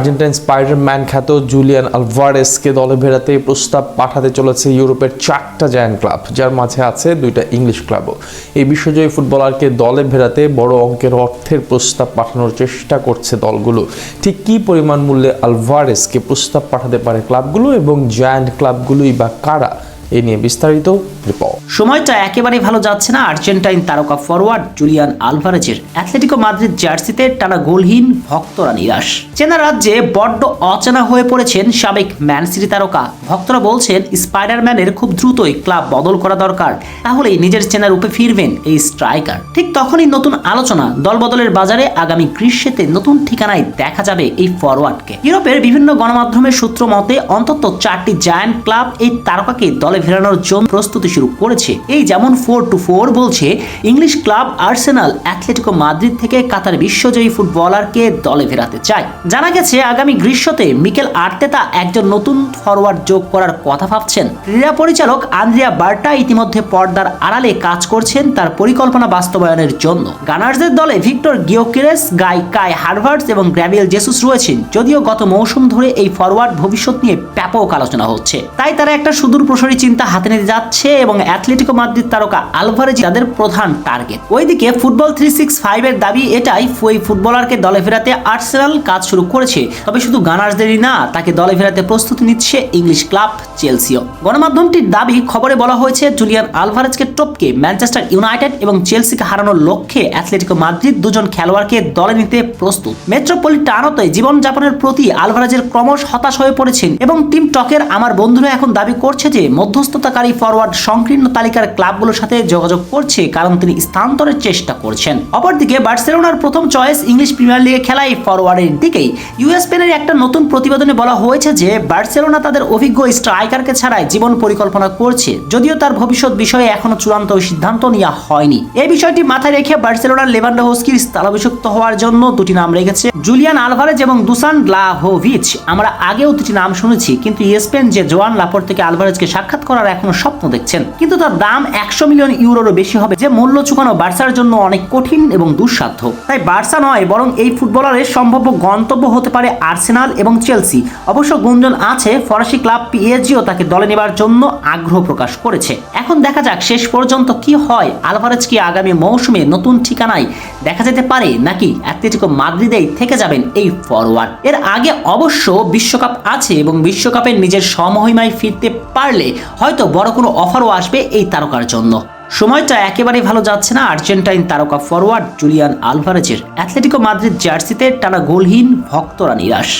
Argentine Spiderman খ্যাত Julian আলভারেজকে দলে ফেরাতে প্রস্তাব পাঠাতে চলেছে ইউরোপের 4টা জায়ান্ট ক্লাব, যার মাঝে আছে 2টা ইংলিশ ক্লাবও। এই বিশ্বজয়ী ফুটবলারকে দলে ফেরাতে বড় অঙ্কের অর্থের প্রস্তাব পাঠানোর চেষ্টা করছে দলগুলো। ঠিক কী পরিমাণ মূল্যে আলভারেজকে প্রস্তাব পাঠাতে পারে ক্লাবগুলো এবং জায়ান্ট ক্লাবগুলোই বা কারা, এ নিয়ে বিস্তারিত রিপোর্ট। সময়টা একেবারেই ভালো যাচ্ছে না আর্জেন্টাইন তারকা ফরওয়ার্ড জুলিয়ান আলভারেজের। অ্যাথলেটিকো মাদ্রিদ জার্সিতে টানা গোলহীন, ভক্তরা নিরাশ। চেনা রাজ্যে বড্ড অচেনা হয়ে পড়েছেন সাবেক ম্যান সিটি তারকা। ভক্তরা বলছেন স্পাইডারম্যানের খুব দ্রুতই ক্লাব বদল করা দরকার, তাহলেই নিজের চেনা রূপে ফিরবেন এই স্ট্রাইকার। ঠিক তখনই নতুন আলোচনা, দল বদলের বাজারে আগামী গ্রীষ্মেতে নতুন ঠিকানায় দেখা যাবে এই ফরওয়ার্ডকে। ইউরোপের বিভিন্ন গণমাধ্যমের সূত্র মতে অন্তত 4টি জায়ান্ট ক্লাব এই তারকাকে দলে ফেরানোর জন্য প্রস্তুতি শুরু করেছে। এই যেমন 4-4 বলছে English club Arsenal Atletico Madrid থেকে কাতার বিশ্বজয়ী ফুটবলারকে দলে ফেরাতে চায়। জানা গেছে আগামী গ্রীষ্মতে মিকেল আর্তেতা একজন নতুন ফরওয়ার্ড যোগ করার কথা ভাবছেন। ক্রীড়া পরিচালক আন্দ্রিয়া বার্টা ইতিমধ্যে পর্দার আড়ালে কাজ করছেন তার পরিকল্পনা বাস্তবায়নের জন্য। গানার্সদের দলে ভিক্টর গিওকেরেস, কাই হারভার্টস এবং গ্র্যাভিয়েল জেসুস রয়েছেন। যদিও গত মৌসুম ধরে এই ফরওয়ার্ড ভবিষ্যৎ নিয়ে ব্যাপক আলোচনা হচ্ছে, তাই তারা একটা সুদূর প্রসারী চিন্তা হাতে নিতে যাচ্ছে এবং অ্যাথলেটিকো মাদ্রিদ তারকা আলভারেজ তাদের প্রধান টার্গেট। ওইদিকে ফুটবল 365 এর দাবি এটাই, ওই ফুটবলারকে দলে ফেরাতে আর্সেনাল কাজ শুরু করেছে। তবে শুধু গানার্সদেরই না, তাকে দলে ফেরাতে প্রস্তুতি নিচ্ছে ইংলিশ ক্লাব চেলসিও। গণমাধ্যমটির দাবি, খবরে বলা হয়েছে জুলিয়ান আলভারেজকে টপকে ম্যানচেস্টার ইউনাইটেড এবং চেলসিকে হারানোর লক্ষ্যে অ্যাথলেটিকো মাদ্রিদ দুজন খেলোয়াড়কে দলে নিতে প্রস্তুত। মেট্রোপলিটানোতে জীবনযাপনের প্রতি আলভারেজের ক্রমশ হতাশ হয়ে পড়েছেন এবং টিম টকের আমার বন্ধুরা এখন দাবি করছে যে মধ্যস্থতাকারী ফরওয়ার্ড সংকীর্ণ তালিকার ক্লাবগুলোর সাথে যোগাযোগ করছে, কারণ তিনি স্থানান্তরের চেষ্টা করছেন। অপরদিকে বার্সেলোনার প্রথম চয়েস ইংলিশ প্রিমিয়ার লিগে খেলা এই ফরওয়ার্ডের দিকেই ইউএসপিএনের একটা নতুন প্রতিবেদনে বলা হয়েছে যে বার্সেলোনা তাদের অভিজ্ঞ স্ট্রাইকারকে ছাড়াই জীবন পরিকল্পনা করছে, যদিও তার ভবিষ্যৎ বিষয়ে এখনো চূড়ান্ত সিদ্ধান্ত নেওয়া হয়নি। এই বিষয়টি মাথায় রেখে বার্সেলোনার লেভানডোভস্কির স্থলাভিষিক্ত হওয়ার জন্য 2টি নাম রেখেছে, জুলিয়ান আলভারেজ এবং দুসান ব্লাহোভিচ। আমরা আগেও 2টি নাম শুনেছি, কিন্তু ইউএসপিএন যে জোয়ান লাপোর্ত থেকে আলভারেজকে সাক্ষাৎ করার এখনো স্বপ্ন দেখছেন, কিন্তু তার দাম 100 মিলিয়ন ইউরোরও বেশি হবে, যে মূল্য চুকানো বার্সার জন্য অনেক কঠিন এবং দুঃসাধ্য। তাই বার্সা নয়, বরং এই ফুটবলারের সম্ভাব্য গন্তব্য হতে পারে আর্সেনাল এবং চেলসি। অবশ্য গুঞ্জন আছে ফরাসি ক্লাব পিএসজিও তাকে দলে নেবার জন্য আগ্রহ প্রকাশ করেছে। এখন দেখা যাক শেষ পর্যন্ত কি হয়। আলভারেজ কি আগামী মৌসুমে নতুন ঠিকানায় দেখা যেতে পারে, নাকি অ্যাথলেটিকো মাদ্রিদেই থেকে যাবেন এই ফরওয়ার্ড? এর আগে অবশ্য বিশ্বকাপ আছে এবং বিশ্বকাপে নিজের সমহিমায় ফিরতে পারলে হয়তো বড় কোনো অফারও আসবে এই তারকার জন্য। সময়টা একেবারেই ভালো যাচ্ছে না আর্জেন্টাইন তারকা ফরওয়ার্ড জুলিয়ান আলভারেজের। অ্যাথলেটিকো মাদ্রিদ জার্সিতে টানা গোলহীন, ভক্তরা নিরাশ।